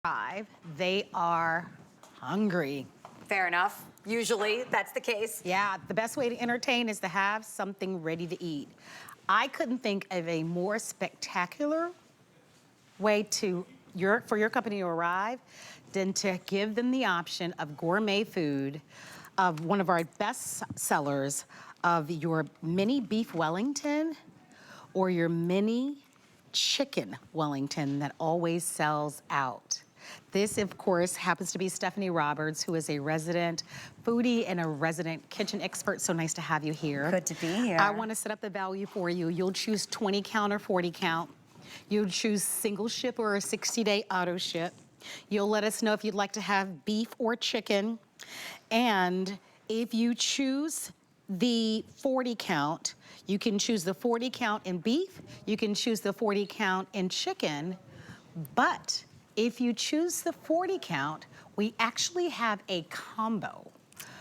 arrive, they are hungry. Fair enough. Usually, that's the case. Yeah, the best way to entertain is to have something ready to eat. I couldn't think of a more spectacular way for your company to arrive than to give them the option of gourmet food, of one of our best sellers, of your Mini Beef Wellington or your Mini Chicken Wellington that always sells out. This, of course, happens to be Stephanie Roberts, who is a resident foodie and a resident kitchen expert. So nice to have you here. Good to be here. I want to set up the value for you. You'll choose 20 count or 40 count. You'll choose single ship or a 60-day auto ship. You'll let us know if you'd like to have beef or chicken. And if you choose the 40 count, you can choose the 40 count in beef, you can choose the 40 count in chicken, but if you choose the 40 count, we actually have a combo.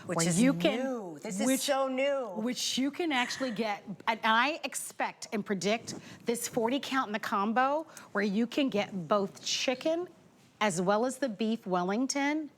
Which is new. This is so new. Which you can actually get, and I expect and predict this 40 count in the combo where you can get both chicken as well as the beef Wellington.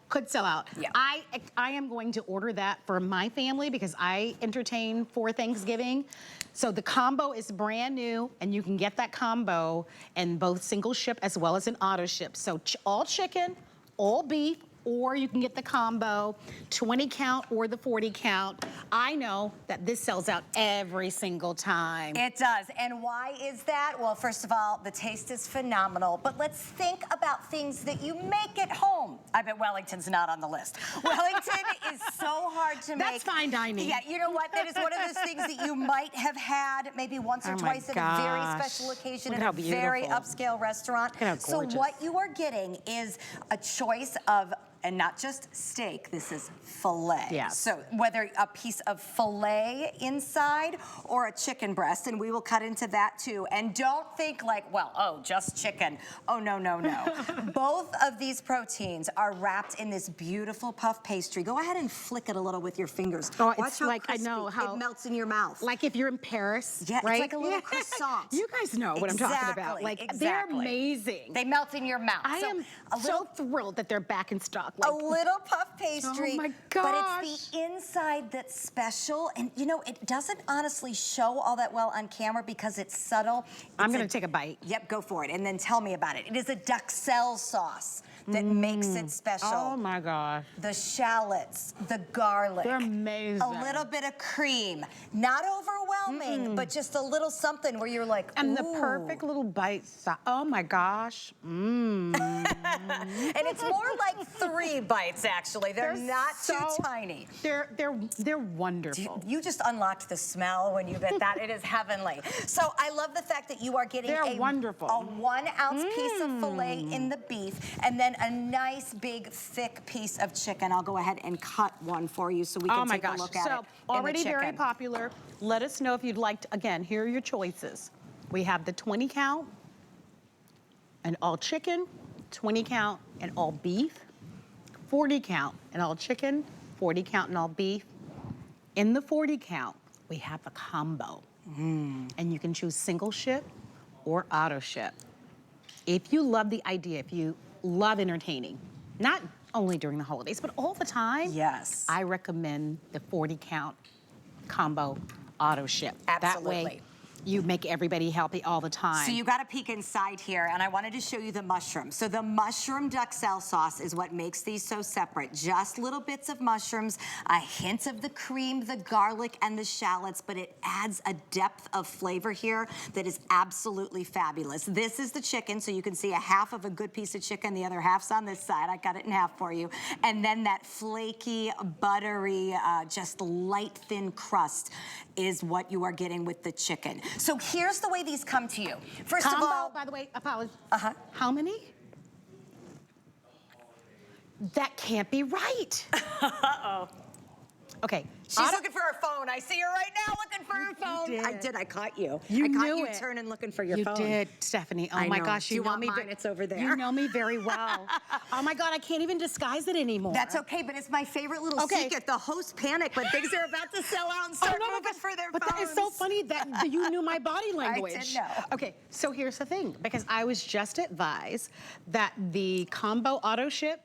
Could sell out. Yeah. I am going to order that for my family because I entertain for Thanksgiving. So the combo is brand new, and you can get that combo in both single ship as well as an auto ship. So all chicken, all beef, or you can get the combo, 20 count or the 40 count. I know that this sells out every single time. It does. And why is that? Well, first of all, the taste is phenomenal. But let's think about things that you make at home. I bet Wellington's not on the list. Wellington is so hard to make. That's fine dining. Yeah, you know what? That is one of those things that you might have had maybe once or twice at a very special occasion at a very upscale restaurant. So what you are getting is a choice of, and not just steak, this is filet. Yeah. So whether a piece of filet inside or a chicken breast, and we will cut into that too. And don't think like, well, oh, just chicken. Oh, no, no, no. Both of these proteins are wrapped in this beautiful puff pastry. Go ahead and flick it a little with your fingers. Oh, Watch it's how like, I crispy know how. It melts in your mouth. Like if you're in Paris, yeah, right? It's like a little croissant. You guys know what I'm talking about. Like, they're amazing. They melt in your mouth. I am so thrilled that they're back in stock. Like, a little puff pastry. Oh my gosh. But it's the inside that's special. And you know, it doesn't honestly show all that well on camera because it's subtle. I'm gonna take a bite. Yep, go for it. And then tell me about it. It is a duxelle sauce that makes it special. Oh my gosh. The shallots, the garlic. They're amazing. A little bit of cream. Not overwhelming, but just a little something where you're like, and the perfect little bite size. Oh my gosh. And it's more like 3 bites, actually. They're not too tiny. They're wonderful. You just unlocked the smell when you bit that. It is heavenly. So I love the fact that you are getting a 1 ounce piece of filet in the beef, and then a nice big thick piece of chicken. I'll go ahead and cut one for you so we can take a look at it. So already very popular. Let us know if you'd like to, again, here are your choices. We have the 20 count and all chicken, 20 count and all beef, 40 count and all chicken, 40 count and all beef. In the 40 count, we have a combo. And you can choose single ship or auto ship. If you love the idea, if you love entertaining, not only during the holidays, but all the time. Yes. I recommend the 40 count combo auto ship. Absolutely. That way, you make everybody happy all the time. So you got a peek inside here, and I wanted to show you the mushroom. So the mushroom duxelle sauce is what makes these so separate. Just little bits of mushrooms, a hint of the cream, the garlic, and the shallots, but it adds a depth of flavor here that is absolutely fabulous. This is the chicken, so you can see a half of a good piece of chicken, the other half's on this side. I cut it in half for you. And then that flaky, buttery, just light, thin crust is what you are getting with the chicken. So here's the way these come to you. First of all, by the way, apologies. How many? That can't be right. Uh-oh. Okay. She's looking for her phone. I see her right now looking for her phone. did. I did. I caught you. You I caught knew you it. turning looking for your You phone. did, Stephanie. Oh I my know. gosh, Do you know want me. mine? It's over there. You know me very well. Oh my God, I can't even disguise it anymore. That's okay, but it's my favorite little secret. The hosts panic when things are about to sell out and start moving for their but phones. That is so funny that you knew my body language. I did know. Okay, so here's the thing, because I was just advised that the combo auto ship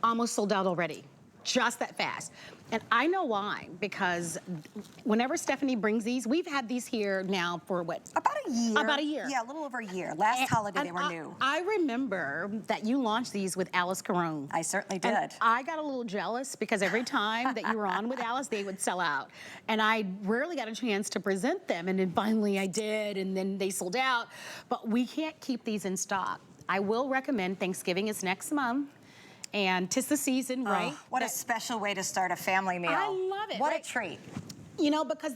almost sold out already. Just that fast. And I know why, because whenever Stephanie brings these, we've had these here now for what? About a year. About a year. Yeah, a little over a year. Last holiday they were new. I remember that you launched these with Alice Caron. I certainly did. And I got a little jealous because every time that you were on with Alice, they would sell out. And I rarely got a chance to present them. And then finally I did, and then they sold out. But we can't keep these in stock. I will recommend Thanksgiving is next month. And 'tis the season, right? What a special way to start a family meal. I love it. What a treat. You know, because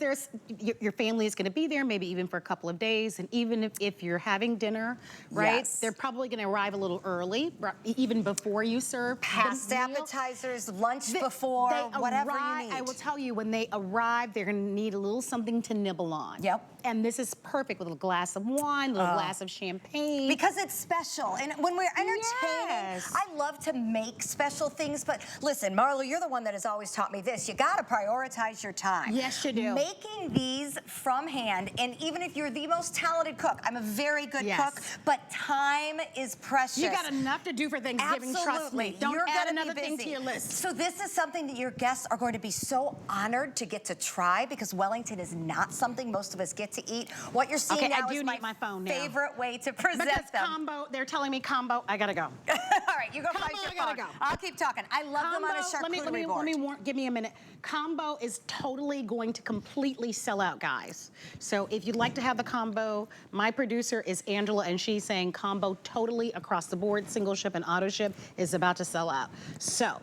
your family is going to be there, maybe even for a couple of days, and even if you're having dinner, right? Yes. They're probably going to arrive a little early, even before you serve Past the meal. appetizers, lunch before, whatever you need. I will tell you, when they arrive, they're going to need a little something to nibble on. Yep. And this is perfect with a glass of wine, a little glass of champagne. Because it's special. And when we're entertaining, Yes. I love to make special things. But listen, Marla, you're the one that has always taught me this. You got to prioritize your time. Yes, you do. Making these from hand, and even if you're the most talented cook, I'm a very good cook, but time is precious. You got enough to do for Thanksgiving, trust me. Don't You're add gonna another be thing busy. to your list. So this is something that your guests are going to be so honored to get to try, because Wellington is not something most of us get to eat. What you're seeing now is my favorite way to present because them. combo, they're telling me combo, I gotta go. All right, you go find your phone. I'll keep talking. I love them on a charcuterie board. Give me a minute. Combo is totally going to completely sell out, guys. So if you'd like to have the combo, my producer is Angela, and she's saying combo totally across the board, single ship and auto ship is about to sell out. So,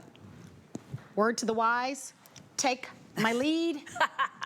word to the wise, take my lead.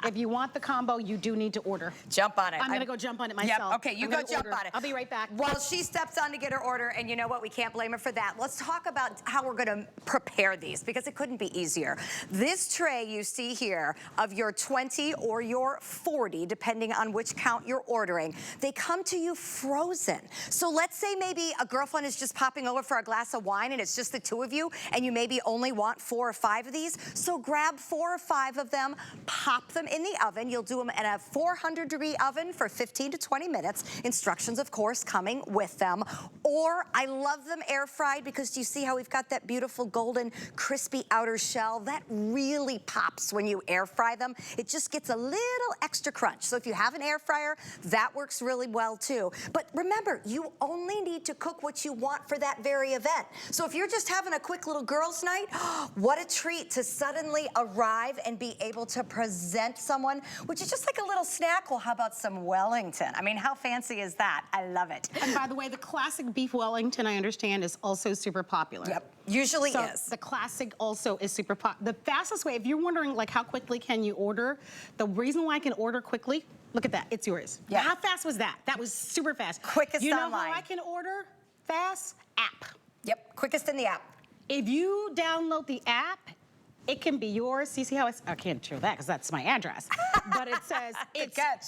If you want the combo, you do need to order. Jump on it. I'm gonna go jump on it myself. Yep, okay, you go jump on it. I'll be right back. While she steps on to get her order, and you know what, we can't blame her for that. Let's talk about how we're gonna prepare these, because it couldn't be easier. This tray you see here of your 20 or your 40, depending on which count you're ordering, they come to you frozen. So let's say maybe a girlfriend is just popping over for a glass of wine and it's just the two of you, and you maybe only want 4 or 5 of these. So grab 4 or 5 of them, pop them in the oven. You'll do them in a 400-degree oven for 15 to 20 minutes. Instructions, of course, coming with them. Or I love them air fried, because do you see how we've got that beautiful golden crispy outer shell? That really pops when you air fry them. It just gets a little extra crunch. So if you have an air fryer, that works really well too. But remember, you only need to cook what you want for that very event. So if you're just having a quick little girls' night, what a treat to suddenly arrive and be able to present someone, which is just like a little snack. Well, how about some Wellington? I mean, how fancy is that? I love it. And by the way, the classic beef Wellington, I understand, is also super popular. Yep, usually is. The classic also is super popular. The fastest way, if you're wondering like how quickly can you order, the reason why I can order quickly, look at that, it's yours. Yeah. How fast was that? That was super fast. Quickest you know online. how I can order fast? App. Yep, quickest in the app. If you download the app, it can be yours. You see how I can't show that because that's my address. But it says it's catch.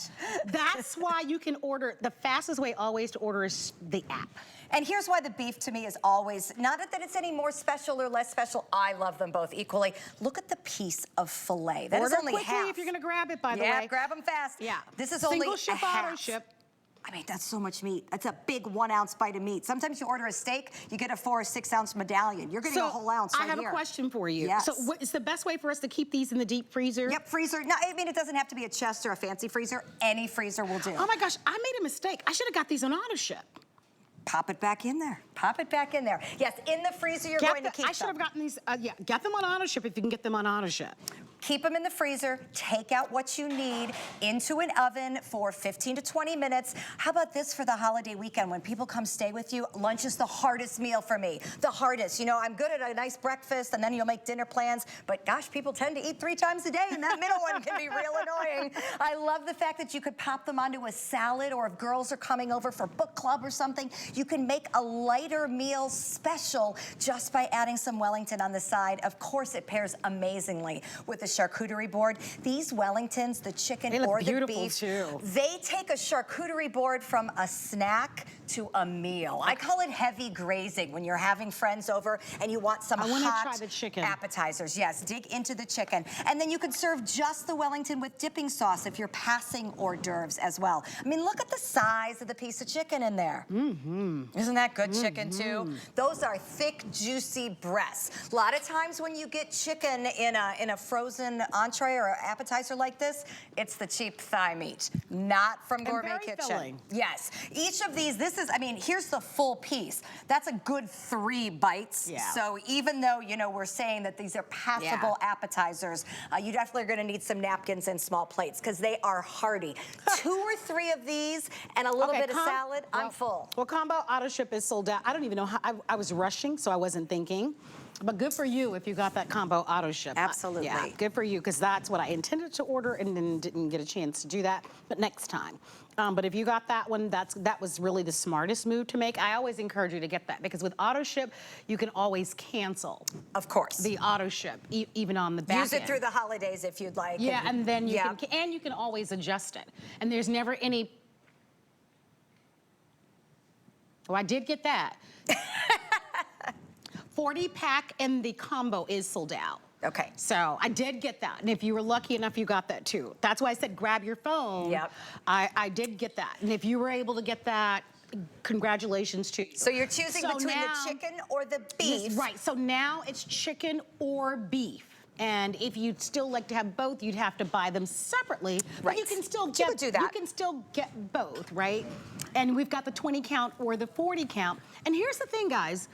That's why you can order. The fastest way always to order is the app. And here's why the beef to me is always, not that it's any more special or less special, I love them both equally. Look at the piece of filet. That order is only quickly half. if you're gonna grab it, by the way. Yeah, grab them fast. Yeah. This is Single only ship, a half. auto ship. I mean, that's so much meat. That's a big 1-ounce bite of meat. Sometimes you order a steak, you get a 4 or 6 ounce medallion. You're getting a whole ounce right I have here. a question for you. Yes. So what is the best way for us to keep these in the deep freezer? Yep, freezer. No, I mean, it doesn't have to be a chest or a fancy freezer. Any freezer will do. Oh my gosh, I made a mistake. I should have got these on auto ship. Pop it back in there. Pop it back in there. Yes, in the freezer you're going to keep them. I should have gotten these, yeah, get them on auto ship if you can get them on auto ship. Keep them in the freezer, take out what you need into an oven for 15 to 20 minutes. How about this for the holiday weekend? When people come stay with you, lunch is the hardest meal for me. The hardest. You know, I'm good at a nice breakfast and then you'll make dinner plans, but gosh, people tend to eat 3 times a day and that middle one can be real annoying. I love the fact that you could pop them onto a salad, or if girls are coming over for book club or something, you can make a lighter meal special just by adding some Wellington on the side. Of course, it pairs amazingly with a charcuterie board. These Wellingtons, the chicken They look or the beautiful, beef, too. they take a charcuterie board from a snack to a meal. I call it heavy grazing when you're having friends over and you want some hot try the chicken. appetizers. Yes, dig into the chicken. And then you can serve just the Wellington with dipping sauce if you're passing hors d'oeuvres as well. I mean, look at the size of the piece of chicken in there. Isn't that good chicken too? Those are thick, juicy breasts. A lot of times when you get chicken in a frozen entree or appetizer like this, it's the cheap thigh meat, not from Gourmet very Kitchen. filling. Yes, each of these, this is, I mean, here's the full piece. That's a good 3 bites. Yeah. So even though, you know, we're saying that these are passable appetizers, you definitely are gonna need some napkins and small plates because they are hearty. 2 or 3 of these and a little bit of salad, I'm full. Well, combo auto ship is sold out. I don't even know how, I was rushing, so I wasn't thinking. But good for you if you got that combo auto ship. Absolutely. Yeah, good for you, because that's what I intended to order and then didn't get a chance to do that, but next time. But if you got that one, that was really the smartest move to make. I always encourage you to get that, because with auto ship, you can always cancel. Of course. The auto ship, even on the back Use it end. through the holidays if you'd like. Yeah, and then you can always adjust it. And there's never any. Oh, I did get that. 40-pack and the combo is sold out. Okay. So I did get that. And if you were lucky enough, you got that too. That's why I said grab your phone. Yep. I did get that. And if you were able to get that, congratulations to you. So you're choosing between the chicken or the beef. Yes, right. So now it's chicken or beef. And if you'd still like to have both, you'd have to buy them separately. Right. But you can still get, You could do that. You can still get both, right? And we've got the 20 count or the 40 count. And here's the thing, guys.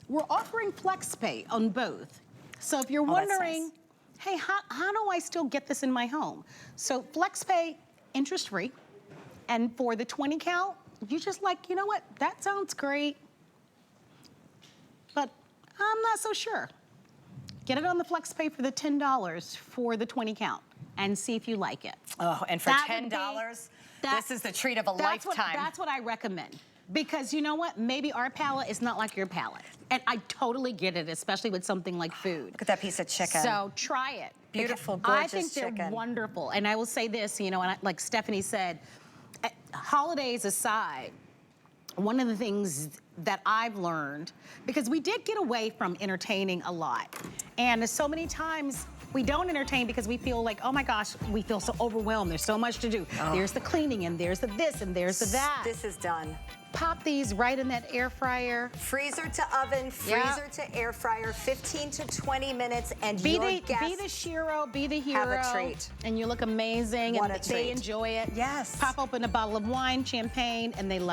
We're offering flex pay on both. So if you're wondering, hey, how do I still get this in my home? So flex pay, interest free. And for the 20 count, you just like, you know what, that sounds great, but I'm not so sure. Get it on the flex pay for the $10 for the 20 count and see if you like it. Oh, and for $10, this is the treat of a lifetime. That's what I recommend. Because you know what? Maybe our palate is not like your palate. And I totally get it, especially with something like food. Look at that piece of chicken. So try it. Beautiful, I gorgeous think they're chicken. wonderful. And I will say this, you know, and like Stephanie said, holidays aside, one of the things that I've learned, because we did get away from entertaining a lot. And so many times we don't entertain because we feel like, oh my gosh, we feel so overwhelmed. There's so much to do. There's the cleaning and there's the this and there's the that. This is done. Pop these right in that air fryer. Freezer to oven, freezer to air fryer, 15 to 20 minutes, and Be your the guests shero, be the hero. have a treat. And you look amazing, What and a they treat. enjoy it. Yes. Pop open a bottle of wine, champagne, and they love it.